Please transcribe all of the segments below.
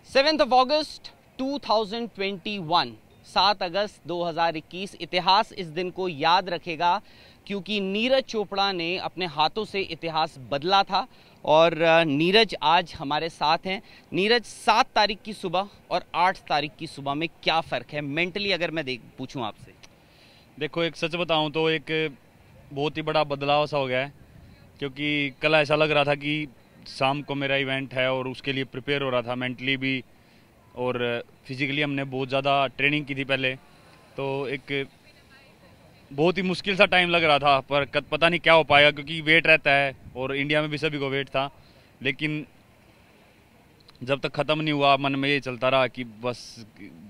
7 अगस्त 2021 7 अगस्त 2021 इतिहास इस दिन को याद रखेगा क्योंकि नीरज चोपड़ा ने अपने हाथों से इतिहास बदला था। और नीरज आज हमारे साथ हैं। नीरज, 7 तारीख की सुबह और 8 तारीख की सुबह में क्या फ़र्क है मेंटली, अगर मैं पूछूं आपसे? देखो, एक सच बताऊं तो एक बहुत ही बड़ा बदलाव सा हो गया है, क्योंकि कल ऐसा लग रहा था कि शाम को मेरा इवेंट है और उसके लिए प्रिपेयर हो रहा था मेंटली भी और फिजिकली। हमने बहुत ज़्यादा ट्रेनिंग की थी पहले, तो एक बहुत ही मुश्किल सा टाइम लग रहा था, पर पता नहीं क्या हो पाएगा, क्योंकि वेट रहता है और इंडिया में भी सभी को वेट था। लेकिन जब तक ख़त्म नहीं हुआ मन में ये चलता रहा कि बस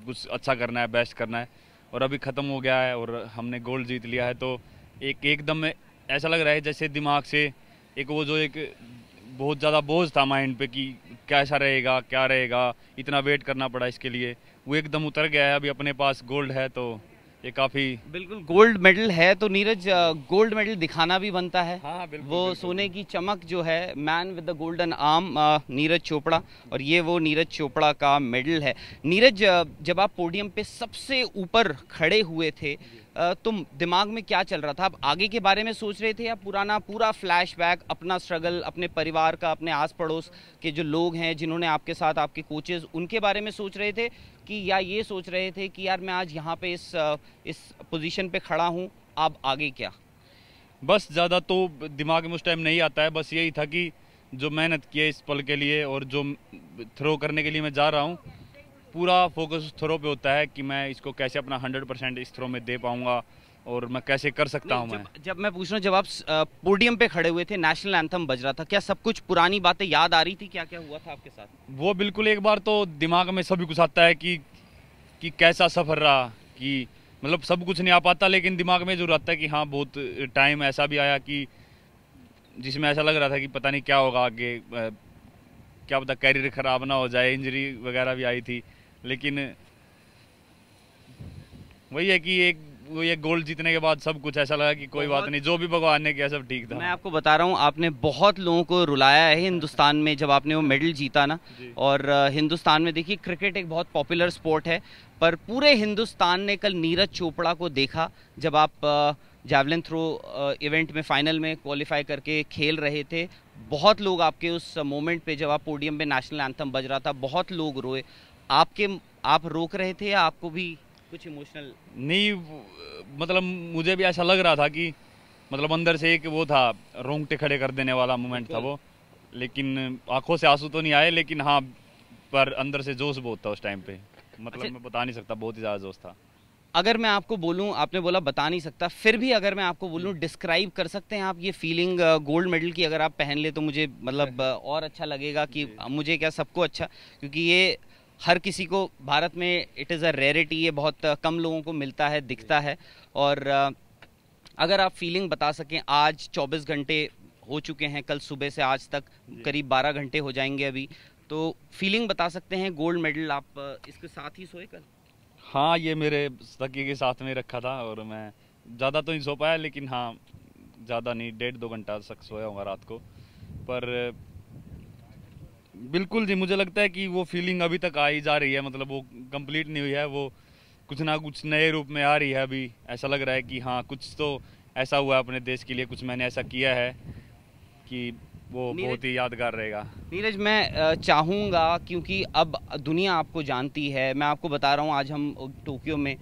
कुछ अच्छा करना है, बेस्ट करना है, और अभी ख़त्म हो गया है और हमने गोल्ड जीत लिया है। तो एकदम ऐसा लग रहा है जैसे दिमाग से एक वो जो एक बहुत ज़्यादा बोझ था माइंड पे कि कैसा रहेगा, क्या रहेगा, इतना वेट करना पड़ा इसके लिए, वो एकदम उतर गया है। अभी अपने पास गोल्ड है तो ये काफ़ी। बिल्कुल, गोल्ड मेडल है तो नीरज, गोल्ड मेडल दिखाना भी बनता है। हाँ, बिल्कुल, वो बिल्कुल। सोने की चमक जो है, man with the golden arm, Neeraj Chopra, और ये वो नीरज चोपड़ा का मेडल है। नीरज, जब आप पोडियम पे सबसे ऊपर खड़े हुए थे तो दिमाग में क्या चल रहा था? आप आगे के बारे में सोच रहे थे या पूरा फ्लैशबैक, अपना स्ट्रगल, अपने परिवार का, अपने आस पड़ोस के जो लोग हैं जिन्होंने आपके साथ, आपके कोचेस, उनके बारे में सोच रहे थे, कि या ये सोच रहे थे कि यार मैं आज यहाँ पे इस पोजीशन पे खड़ा हूँ, अब आगे क्या? बस ज़्यादा तो दिमाग में उस टाइम नहीं आता है, बस यही था कि जो मेहनत की है इस पल के लिए और जो थ्रो करने के लिए मैं जा रहा हूँ, पूरा फोकस उस थ्रो पे होता है कि मैं इसको कैसे अपना 100% इस थ्रो में दे पाऊंगा और मैं कैसे कर सकता हूँ। जब मैं पूछ रहा हूँ, जब आप पोडियम पे खड़े हुए थे, नेशनल एंथम बज रहा था, क्या सब कुछ पुरानी बातें याद आ रही थी? क्या क्या हुआ था आपके साथ? वो बिल्कुल, एक बार तो दिमाग में सभी कुछ आता है कि कैसा सफ़र रहा, कि मतलब सब कुछ नहीं आ पाता, लेकिन दिमाग में जरूर आता है कि हाँ, बहुत टाइम ऐसा भी आया कि जिसमें ऐसा लग रहा था कि पता नहीं क्या होगा आगे, क्या पता कैरियर ख़राब ना हो जाए, इंजरी वगैरह भी आई थी। लेकिन वही है कि ये गोल्ड जीतने के बाद सब कुछ ऐसा लगा कि कोई बात नहीं, जो भी भगवान ने किया सब ठीक था। मैं आपको बता रहा हूँ, आपने बहुत लोगों को रुलाया है हिंदुस्तान में जब आपने वो मेडल जीता ना। और हिंदुस्तान में देखिए, क्रिकेट एक बहुत पॉपुलर स्पोर्ट है, पर पूरे हिंदुस्तान ने कल नीरज चोपड़ा को देखा जब आप जैवलिन थ्रो इवेंट में फाइनल में क्वालिफाई करके खेल रहे थे। बहुत लोग आपके उस मोमेंट पे, जब आप पोडियम पे नेशनल एंथम बज रहा था, बहुत लोग रोए। आप रोक रहे थे या आपको भी कुछ इमोशनल? नहीं, मतलब मुझे भी ऐसा लग रहा था कि मतलब अंदर से एक वो था, रोंगटे खड़े कर देने वाला मोमेंट था वो। लेकिन आंखों से आंसू तो नहीं आए, लेकिन हाँ, पर अंदर से जोश बहुत था उस टाइम पे। मतलब अच्छा, मैं बता नहीं सकता, बहुत ही ज़्यादा जोश था। अगर मैं आपको बोलूं, आपने बोला बता नहीं सकता, फिर भी अगर मैं आपको बोलूं, डिस्क्राइब कर सकते हैं आप ये फीलिंग गोल्ड मेडल की? अगर आप पहन ले तो मुझे मतलब और अच्छा लगेगा कि मुझे क्या, सबको अच्छा, क्योंकि ये हर किसी को भारत में इट इज़ अ रेयरिटी, ये बहुत कम लोगों को मिलता है, दिखता है। और अगर आप फीलिंग बता सकें, आज 24 घंटे हो चुके हैं, कल सुबह से आज तक करीब 12 घंटे हो जाएंगे अभी, तो फीलिंग बता सकते हैं गोल्ड मेडल? आप इसके साथ ही सोए कल? हाँ, ये मेरे सखी के साथ में रखा था और मैं ज़्यादा तो नहीं सो पाया, लेकिन हाँ, ज़्यादा नहीं, 1.5-2 घंटा तक सोया होगा रात को। पर बिल्कुल जी, मुझे लगता है कि वो फीलिंग अभी तक आई जा रही है, मतलब वो कंप्लीट नहीं हुई है, वो कुछ ना कुछ नए रूप में आ रही है। अभी ऐसा लग रहा है कि हाँ, कुछ तो ऐसा हुआ है अपने देश के लिए, कुछ मैंने ऐसा किया है कि वो बहुत ही यादगार रहेगा। नीरज, मैं चाहूँगा, क्योंकि अब दुनिया आपको जानती है, मैं आपको बता रहा हूँ, आज हम टोक्यो में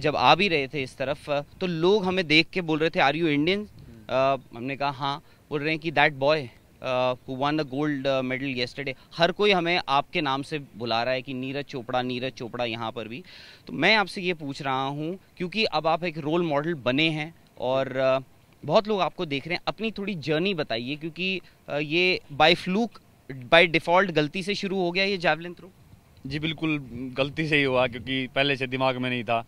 जब आ भी रहे थे इस तरफ, तो लोग हमें देख के बोल रहे थे, आर यू इंडियन? हमने कहा हाँ। बोल रहे हैं कि that boy who won the gold medal yesterday. हर कोई हमें आपके नाम से बुला रहा है कि नीरज चोपड़ा, नीरज चोपड़ा, यहाँ पर भी। तो मैं आपसे ये पूछ रहा हूँ, क्योंकि अब आप एक रोल मॉडल बने हैं और बहुत लोग आपको देख रहे हैं, अपनी थोड़ी जर्नी बताइए, क्योंकि ये बाय फ्लूक, बाय डिफ़ॉल्ट गलती से शुरू हो गया ये जैवलिन थ्रो? जी बिल्कुल, गलती से ही हुआ, क्योंकि पहले से दिमाग में नहीं था।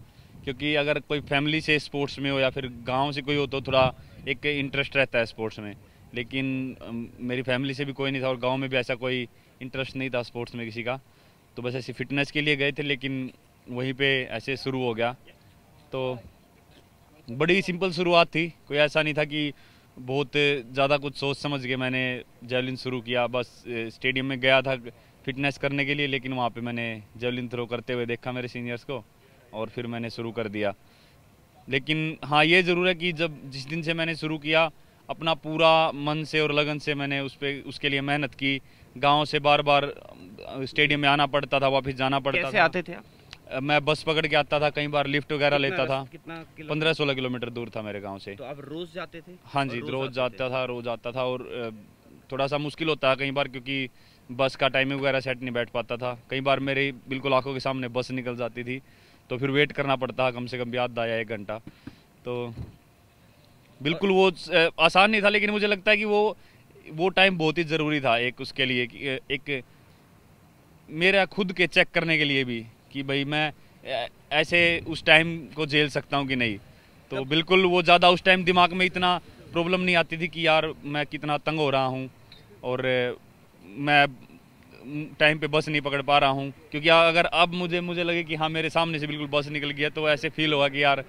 क्योंकि अगर कोई फैमिली से स्पोर्ट्स में हो या फिर गांव से कोई हो तो थोड़ा एक इंटरेस्ट रहता है स्पोर्ट्स में, लेकिन मेरी फैमिली से भी कोई नहीं था और गांव में भी ऐसा कोई इंटरेस्ट नहीं था स्पोर्ट्स में किसी का। तो बस ऐसे फिटनेस के लिए गए थे, लेकिन वहीं पे ऐसे शुरू हो गया। तो बड़ी सिंपल शुरुआत थी, कोई ऐसा नहीं था कि बहुत ज़्यादा कुछ सोच समझ के मैंने जैवलिन शुरू किया। बस स्टेडियम में गया था फिटनेस करने के लिए, लेकिन वहाँ पे मैंने जेवलिन थ्रो करते हुए देखा मेरे सीनियर्स को और फिर मैंने शुरू कर दिया। लेकिन हाँ, ये ज़रूर है कि जिस दिन से मैंने शुरू किया, अपना पूरा मन से और लगन से मैंने उसके लिए मेहनत की। गांव से बार बार स्टेडियम में आना पड़ता था, वापस जाना पड़ता था। कैसे आते थे आप? मैं बस पकड़ के आता था, कई बार लिफ्ट वगैरह लेता था। कितना 15-16 किलोमीटर दूर था मेरे गांव से। तो आप रोज जाते थे? हाँ जी, रोज जाता था और थोड़ा सा मुश्किल होता है कई बार, क्योंकि बस का टाइमिंग वगैरह सेट नहीं बैठ पाता था। कई बार मेरी बिल्कुल आंखों के सामने बस निकल जाती थी, तो फिर वेट करना पड़ता कम से कम भी आधा या 1 घंटा। तो बिल्कुल वो आसान नहीं था, लेकिन मुझे लगता है कि वो टाइम बहुत ही ज़रूरी था एक उसके लिए, एक मेरा खुद के चेक करने के लिए भी कि भाई मैं ऐसे उस टाइम को झेल सकता हूँ कि नहीं। तो बिल्कुल वो ज़्यादा उस टाइम दिमाग में इतना प्रॉब्लम नहीं आती थी कि यार मैं कितना तंग हो रहा हूँ और मैं टाइम पे बस नहीं पकड़ पा रहा हूँ। क्योंकि अगर अब मुझे लगे कि हाँ मेरे सामने से बिल्कुल बस निकल गया, तो ऐसे फील होगा कि यार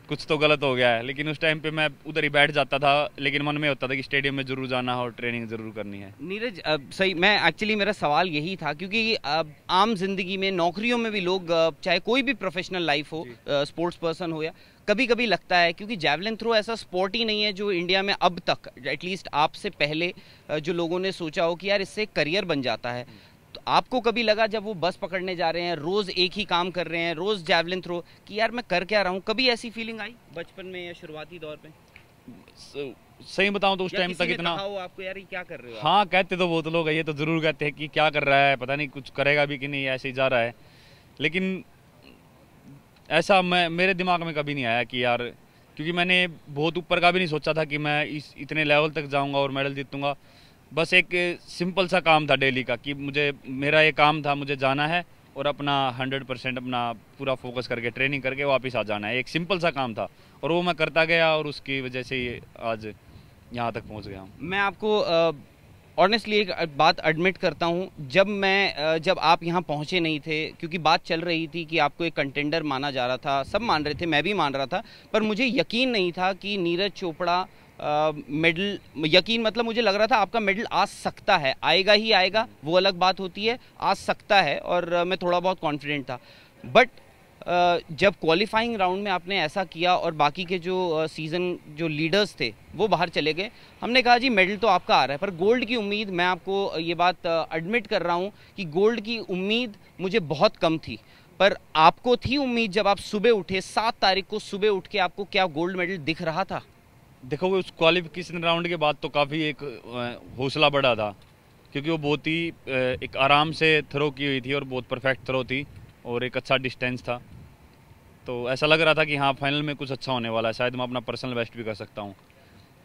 कुछ तो गलत हो गया है। लेकिन उस टाइम पे मैं उधर ही बैठ जाता था, लेकिन मन में होता था कि स्टेडियम में जरूर जाना है और ट्रेनिंग जरूर करनी है। नीरज, सही, मैं एक्चुअली मेरा सवाल यही था, क्योंकि आम जिंदगी में, नौकरियों में भी लोग, चाहे कोई भी प्रोफेशनल लाइफ हो, स्पोर्ट्स पर्सन हो, या कभी कभी लगता है, क्योंकि जैवलिन थ्रो ऐसा स्पोर्ट ही नहीं है जो इंडिया में अब तक, एटलीस्ट आपसे पहले जो लोगों ने सोचा हो कि यार इससे करियर बन जाता है। तो आपको कभी लगा जब वो बस पकड़ने जा रहे हैं, रोज एक ही काम कर रहे हैं, रोज जैवलिन थ्रो, कि यार मैं कर क्या रहा हूँ? कभी ऐसी फीलिंग आई बचपन में या शुरुआती दौर पे? सही बताऊं तो उस टाइम तक इतना आपको यार ये क्या कर रहे हो? हाँ, कहते तो बहुत लोग, ये तो जरूर कहते हैं कि क्या कर रहा है, पता नहीं कुछ करेगा भी कि नहीं, ऐसे ही जा रहा है। लेकिन ऐसा मेरे दिमाग में कभी नहीं आया कि यार, क्योंकि मैंने बहुत ऊपर का भी नहीं सोचा था कि मैं इतने लेवल तक जाऊंगा और मेडल जीतूंगा। बस एक सिंपल सा काम था डेली का कि मेरा ये काम था, मुझे जाना है और अपना 100% अपना पूरा फोकस करके ट्रेनिंग करके वापस आ जाना है। एक सिंपल सा काम था और वो मैं करता गया और उसकी वजह से ही आज यहाँ तक पहुँच गया हूँ। मैं आपको ऑनेस्टली एक बात एडमिट करता हूँ, जब आप यहाँ पहुँचे नहीं थे, क्योंकि बात चल रही थी कि आपको एक कंटेंडर माना जा रहा था, सब मान रहे थे, मैं भी मान रहा था, पर मुझे यकीन नहीं था कि नीरज चोपड़ा मेडल, यकीन मतलब मुझे लग रहा था आपका मेडल आ सकता है, आएगा ही आएगा, वो अलग बात होती है, आ सकता है, और मैं थोड़ा बहुत कॉन्फिडेंट था। बट जब क्वालिफाइंग राउंड में आपने ऐसा किया और बाकी के जो सीज़न जो लीडर्स थे वो बाहर चले गए, हमने कहा जी मेडल तो आपका आ रहा है, पर गोल्ड की उम्मीद, मैं आपको ये बात एडमिट कर रहा हूँ कि गोल्ड की उम्मीद मुझे बहुत कम थी। पर आपको थी उम्मीद जब आप सुबह उठे, 7 तारीख को सुबह उठ के आपको क्या गोल्ड मेडल दिख रहा था? देखो, उस क्वालिफिकेशन राउंड के बाद तो काफ़ी एक हौसला बढ़ा था, क्योंकि वो बहुत ही एक आराम से थ्रो की हुई थी और बहुत परफेक्ट थ्रो थी और एक अच्छा डिस्टेंस था। तो ऐसा लग रहा था कि हाँ फाइनल में कुछ अच्छा होने वाला है, शायद मैं अपना पर्सनल बेस्ट भी कर सकता हूँ।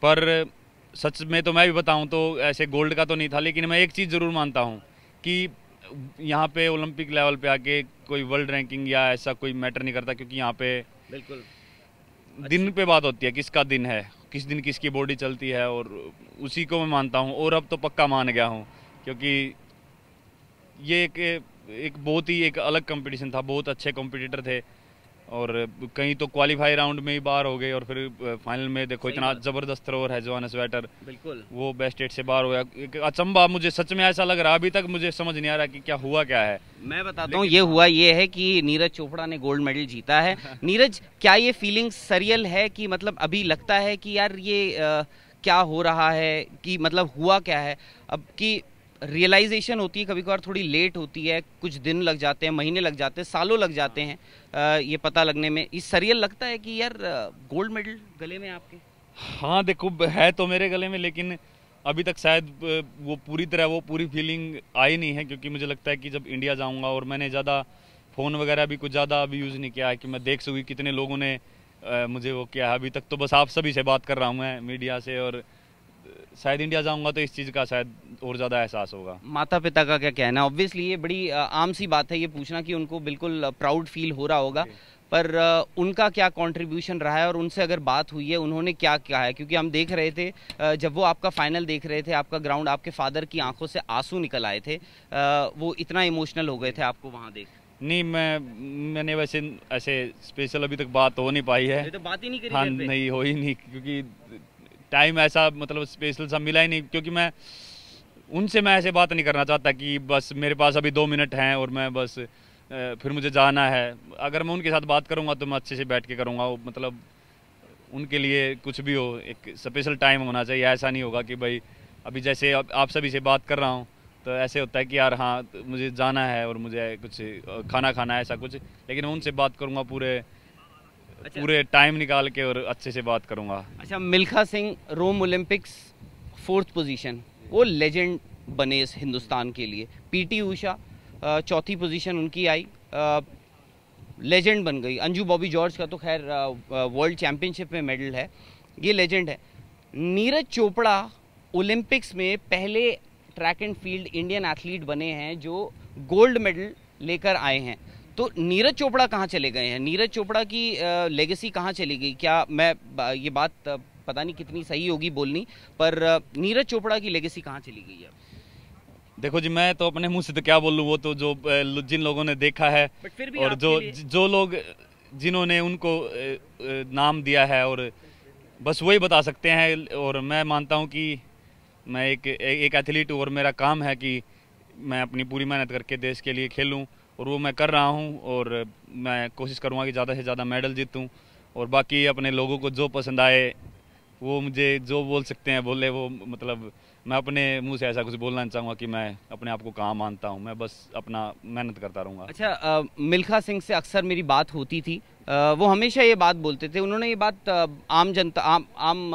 पर सच में तो मैं भी बताऊँ तो ऐसे गोल्ड का तो नहीं था, लेकिन मैं एक चीज़ ज़रूर मानता हूँ कि यहाँ पे ओलंपिक लेवल पे आके कोई वर्ल्ड रैंकिंग या ऐसा कोई मैटर नहीं करता, क्योंकि यहाँ पे बिल्कुल दिन पे बात होती है, किसका दिन है, किस दिन किसकी बॉडी चलती है, और उसी को मैं मानता हूँ और अब तो पक्का मान गया हूँ, क्योंकि ये एक बहुत ही एक अलग कंपटीशन था, बहुत अच्छे कॉम्पिटिटर थे और कहीं तो क्वालिफाई राउंड में ही बाहर हो गए और फिर फाइनल में देखो इतना जबरदस्त थ्रोअर है जोहान्स वेटर, बिल्कुल वो बेस्ट 8 से बाहर हो गया। एक अचंभा, मुझे सच में ऐसा लग रहा है, अभी तक मुझे समझ नहीं आ रहा कि क्या हुआ क्या है। मैं बताता हूँ, ये हुआ ये है कि नीरज चोपड़ा ने गोल्ड मेडल जीता है। नीरज, क्या ये फीलिंग सरियल है कि मतलब अभी लगता है कि यार ये क्या हो रहा है, कि मतलब हुआ क्या है? अब की रियलाइजेशन होती है कभी कभार थोड़ी लेट होती है, कुछ दिन लग जाते हैं, महीने लग जाते हैं, सालों लग जाते हैं ये पता लगने में। इस सरियल लगता है कि यार गोल्ड मेडल गले में आपके? हाँ देखो, है तो मेरे गले में, लेकिन अभी तक शायद वो पूरी फीलिंग आई नहीं है, क्योंकि मुझे लगता है कि जब इंडिया जाऊंगा, और मैंने ज़्यादा फ़ोन वगैरह भी कुछ ज़्यादा अभी यूज़ नहीं किया है कि मैं देख सकूँ कितने लोगों ने मुझे वो किया है। अभी तक तो बस आप सभी से बात कर रहा हूँ मैं, मीडिया से, और शायद इंडिया जाऊंगा तो इस चीज़ का शायद और ज़्यादा एहसास होगा। माता पिता का क्या कहना है? ऑब्वियसली ये बड़ी आम सी बात है ये पूछना कि उनको बिल्कुल प्राउड फील हो रहा होगा, पर उनका क्या कंट्रीब्यूशन रहा है और उनसे अगर बात हुई है, उन्होंने क्या कहा है? क्योंकि हम देख रहे थे जब वो आपका फाइनल देख रहे थे, आपका ग्राउंड, आपके फादर की आंखों से आंसू निकल आए थे, वो इतना इमोशनल हो गए थे आपको वहाँ देख। नहीं, मैंने वैसे ऐसे स्पेशल अभी तक बात हो नहीं पाई है, तो बात ही नहीं करी। हाँ नहीं, हो ही नहीं, क्योंकि टाइम ऐसा मतलब स्पेशल सा मिला ही नहीं, क्योंकि मैं उनसे मैं ऐसे बात नहीं करना चाहता कि बस मेरे पास अभी 2 मिनट हैं और मैं बस फिर मुझे जाना है। अगर मैं उनके साथ बात करूँगा तो मैं अच्छे से बैठ के करूँगा, मतलब उनके लिए कुछ भी हो एक स्पेशल टाइम होना चाहिए। ऐसा नहीं होगा कि भाई अभी जैसे आप सभी से बात कर रहा हूँ तो ऐसे होता है कि यार हाँ मुझे जाना है और मुझे कुछ खाना खाना है ऐसा कुछ, लेकिन मैं उनसे बात करूँगा पूरे टाइम निकाल के और अच्छे से बात करूँगा। अच्छा, मिल्खा सिंह रोम ओलंपिक्स 4th पोजीशन, वो लेजेंड बने इस हिंदुस्तान के लिए। पीटी उषा 4थी पोजीशन उनकी आई, लेजेंड बन गई। अंजू बॉबी जॉर्ज का तो खैर वर्ल्ड चैंपियनशिप में मेडल है, ये लेजेंड है। नीरज चोपड़ा ओलंपिक्स में पहले track and field Indian athlete बने हैं जो गोल्ड मेडल लेकर आए हैं। तो नीरज चोपड़ा कहाँ चले गए हैं? नीरज चोपड़ा की लेगेसी कहाँ चली गई? क्या मैं ये बात पता नहीं कितनी सही होगी बोलनी, पर नीरज चोपड़ा की लेगेसी कहाँ चली गई है? देखो जी, मैं तो अपने मुंह से तो क्या बोलूँ, वो तो जो जिन लोगों ने देखा है और जो लोग जिन्होंने उनको नाम दिया है और बस वही बता सकते हैं। और मैं मानता हूँ कि मैं एक एथलीट हूँ और मेरा काम है कि मैं अपनी पूरी मेहनत करके देश के लिए खेलूँ और वो मैं कर रहा हूँ। और मैं कोशिश करूँगा कि ज़्यादा से ज़्यादा मेडल जीतूँ और बाकी अपने लोगों को जो पसंद आए वो मुझे जो बोल सकते हैं बोले। वो मतलब मैं अपने मुंह से ऐसा कुछ बोलना नहीं चाहूँगा कि मैं अपने आप को कहाँ मानता हूँ, मैं बस अपना मेहनत करता रहूँगा। अच्छा, मिल्खा सिंह से अक्सर मेरी बात होती थी, वो हमेशा ये बात बोलते थे, उन्होंने ये बात आम जनता आम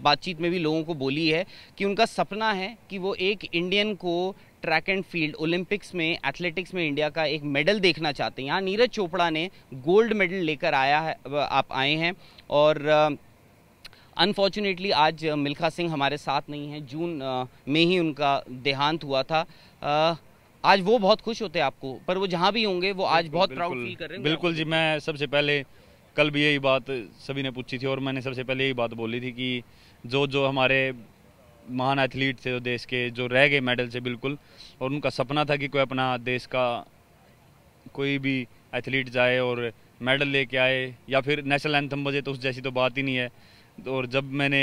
बातचीत में भी लोगों को बोली है कि उनका सपना है कि वो एक इंडियन को ट्रैक एंड फील्ड ओलंपिक्स में एथलेटिक्स में इंडिया का एक मेडल देखना चाहते हैं। यहाँ नीरज चोपड़ा ने गोल्ड मेडल लेकर आए हैं और अनफॉर्चुनेटली आज मिल्खा सिंह हमारे साथ नहीं हैं। जून में ही उनका देहांत हुआ था। आज वो बहुत खुश होते हैं आपको, पर वो जहाँ भी होंगे वो आज बहुत प्राउड फील कर रहे हैं। बिल्कुल जी, मैं सबसे पहले कल भी यही बात सभी ने पूछी थी और मैंने सबसे पहले यही बात बोली थी कि जो हमारे महान एथलीट थे देश के, जो रह गए मेडल से बिल्कुल, और उनका सपना था कि कोई अपना देश का कोई भी एथलीट जाए और मेडल लेके आए या फिर नेशनल एंथम बजे, तो उस जैसी तो बात ही नहीं है। और जब मैंने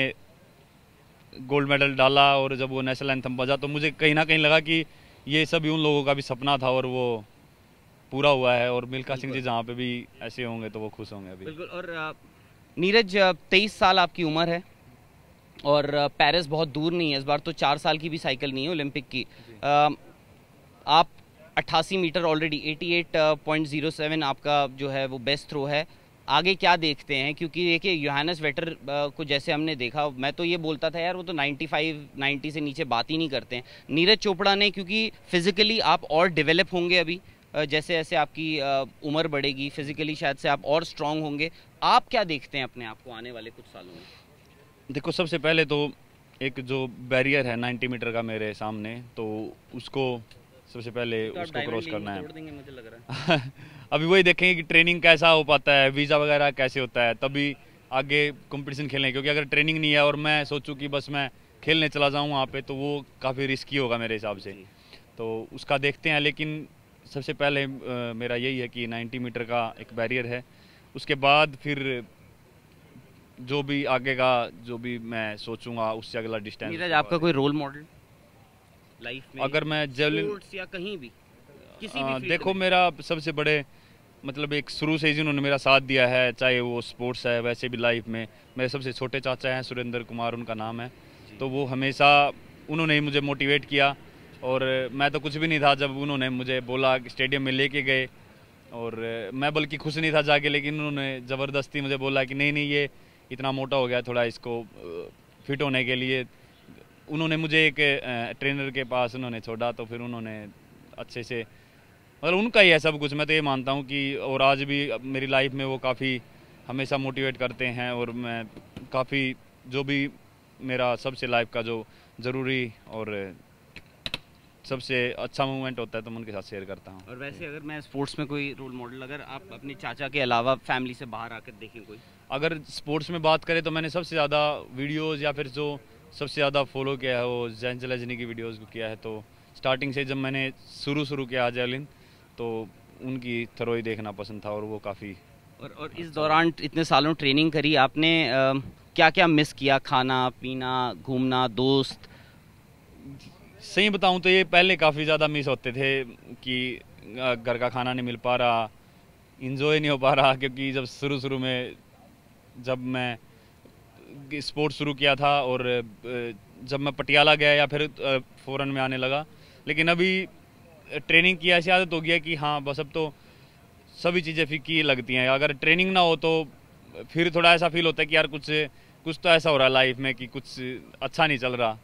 गोल्ड मेडल डाला और जब वो नेशनल एंथम बजा तो मुझे कहीं ना कहीं लगा कि ये सभी उन लोगों का भी सपना था और वो पूरा हुआ है। और मिल्खा सिंह जी जहाँ पे भी ऐसे होंगे तो वो खुश होंगे अभी। बिल्कुल। और नीरज, 23 साल आपकी उम्र है और पेरिस बहुत दूर नहीं है, इस बार तो 4 साल की भी साइकिल नहीं है ओलंपिक की। आप 88 मीटर ऑलरेडी 88.07 आपका जो है वो बेस्ट थ्रो है। आगे क्या देखते हैं? क्योंकि देखिए योहानस वेटर को जैसे हमने देखा, मैं तो ये बोलता था यार वो तो 90 से नीचे बात ही नहीं करते हैं। नीरज चोपड़ा ने, क्योंकि फिजिकली आप और डेवलप होंगे अभी, जैसे जैसे आपकी उम्र बढ़ेगी फिजिकली शायद से आप और स्ट्रांग होंगे। आप क्या देखते हैं अपने आप को आने वाले कुछ सालों में? देखो, सबसे पहले तो एक जो बैरियर है 90 मीटर का मेरे सामने, तो उसको सबसे पहले तो उसको क्रॉस करना है। मुझे लग रहा है। अभी वही देखेंगे कि ट्रेनिंग कैसा हो पाता है, वीज़ा वगैरह कैसे होता है, तभी आगे कंपटीशन खेलने। क्योंकि अगर ट्रेनिंग नहीं है और मैं सोचूं कि बस मैं खेलने चला जाऊं वहाँ पे, तो वो काफ़ी रिस्की होगा मेरे हिसाब से। तो उसका देखते हैं, लेकिन सबसे पहले मेरा यही है कि 90 मीटर का एक बैरियर है। उसके बाद फिर जो भी आगे का जो भी मैं सोचूंगा उससे अगला डिस्टेंस। नीरज, आपका कोई रोल मॉडल लाइफ में? अगर मैं जेवलिन या कहीं भी किसी भी फील्ड देखो में? मेरा सबसे बड़े मतलब एक शुरू से ही जिन्होंने मेरा साथ दिया है, चाहे वो स्पोर्ट्स है वैसे भी लाइफ में, मेरे सबसे छोटे चाचा हैं सुरेंद्र कुमार उनका नाम है। तो वो हमेशा उन्होंने ही मुझे मोटिवेट किया और मैं तो कुछ भी नहीं था जब उन्होंने मुझे बोला स्टेडियम में लेके गए। और मैं बल्कि खुश नहीं था जाके, लेकिन उन्होंने ज़बरदस्ती मुझे बोला कि नहीं नहीं ये इतना मोटा हो गया, थोड़ा इसको फिट होने के लिए उन्होंने मुझे एक ट्रेनर के पास उन्होंने छोड़ा। तो फिर उन्होंने अच्छे से, मतलब उनका ही है सब कुछ, मैं तो ये मानता हूँ कि। और आज भी मेरी लाइफ में वो काफ़ी हमेशा मोटिवेट करते हैं और मैं काफ़ी जो भी मेरा सबसे लाइफ का जो ज़रूरी और सबसे अच्छा मोमेंट होता है तो मैं उनके साथ शेयर करता हूँ। और वैसे अगर मैं स्पोर्ट्स में कोई रोल मॉडल, अगर आप अपने चाचा के अलावा फैमिली से बाहर आकर देखें कोई? अगर स्पोर्ट्स में बात करें तो मैंने सबसे ज़्यादा वीडियोस या फिर जो सबसे ज़्यादा फॉलो किया है वो जैन चलेजनी की वीडियोस को किया है। तो स्टार्टिंग से जब मैंने शुरू किया जेवलिन तो उनकी थ्रो ही देखना पसंद था और वो काफ़ी। और इस दौरान इतने सालों ट्रेनिंग करी आपने, क्या क्या मिस किया? खाना पीना, घूमना, दोस्त? सही बताऊं तो ये पहले काफ़ी ज़्यादा मिस होते थे कि घर का खाना नहीं मिल पा रहा, इंजॉय नहीं हो पा रहा, क्योंकि जब शुरू में जब मैं स्पोर्ट्स शुरू किया था और जब मैं पटियाला गया या फिर फ़ौरन में आने लगा, लेकिन अभी ट्रेनिंग की ऐसी आदत हो गया कि हाँ बस अब तो सभी चीज़ें फीकी लगती हैं। अगर ट्रेनिंग ना हो तो फिर थोड़ा ऐसा फील होता है कि यार कुछ तो ऐसा हो रहा है लाइफ में कि कुछ अच्छा नहीं चल रहा,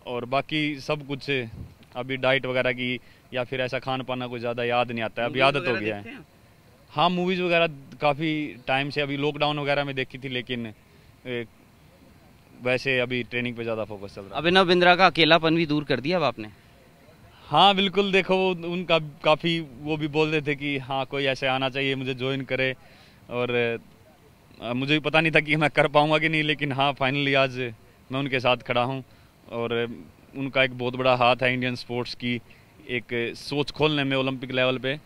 और बाकी सब कुछ अभी डाइट वगैरह की या फिर ऐसा खान पाना कुछ ज़्यादा याद नहीं आता है, अभी आदत हो गया है। हाँ मूवीज़ वगैरह काफ़ी टाइम से, अभी लॉकडाउन वगैरह में देखी थी, लेकिन वैसे अभी ट्रेनिंग पे ज़्यादा फोकस चल रहा है। अभिनव बिंद्रा का अकेलापन भी दूर कर दिया अब आपने? हाँ बिल्कुल, देखो उनका काफ़ी वो भी बोल रहे थे कि हाँ कोई ऐसे आना चाहिए मुझे ज्वाइन करे, और मुझे भी पता नहीं था कि मैं कर पाऊँगा कि नहीं, लेकिन हाँ फाइनली आज मैं उनके साथ खड़ा हूँ। और उनका एक बहुत बड़ा हाथ है इंडियन स्पोर्ट्स की एक सोच खोलने में ओलंपिक लेवल पे,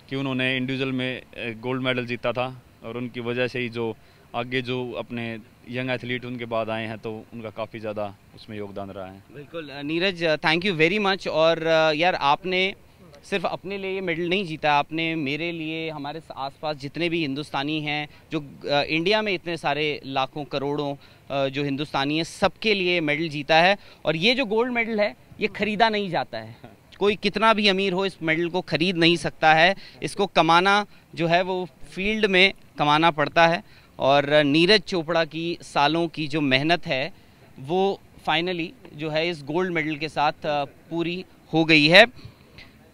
कि उन्होंने इंडिविजुअल में गोल्ड मेडल जीता था, और उनकी वजह से ही जो आगे जो अपने यंग एथलीट उनके बाद आए हैं तो उनका काफ़ी ज़्यादा उसमें योगदान रहा है। बिल्कुल Neeraj, thank you very much. और यार आपने सिर्फ अपने लिए ये मेडल नहीं जीता, आपने मेरे लिए, हमारे आसपास जितने भी हिंदुस्तानी हैं, जो इंडिया में इतने सारे लाखों करोड़ों जो हिंदुस्तानी हैं, सबके लिए मेडल जीता है। और ये जो गोल्ड मेडल है ये खरीदा नहीं जाता है, कोई कितना भी अमीर हो इस मेडल को खरीद नहीं सकता है, इसको कमाना जो है वो फील्ड में कमाना पड़ता है। और नीरज चोपड़ा की सालों की जो मेहनत है वो फाइनली जो है इस गोल्ड मेडल के साथ पूरी हो गई है।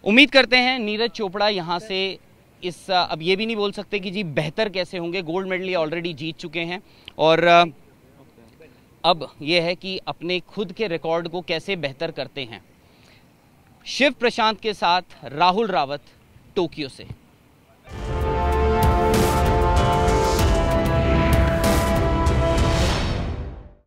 उम्मीद करते हैं नीरज चोपड़ा यहाँ से इस अब ये भी नहीं बोल सकते कि जी बेहतर कैसे होंगे, गोल्ड मेडल ये ऑलरेडी जीत चुके हैं, और अब ये है कि अपने खुद के रिकॉर्ड को कैसे बेहतर करते हैं। शिव प्रशांत के साथ राहुल रावत, टोक्यो से।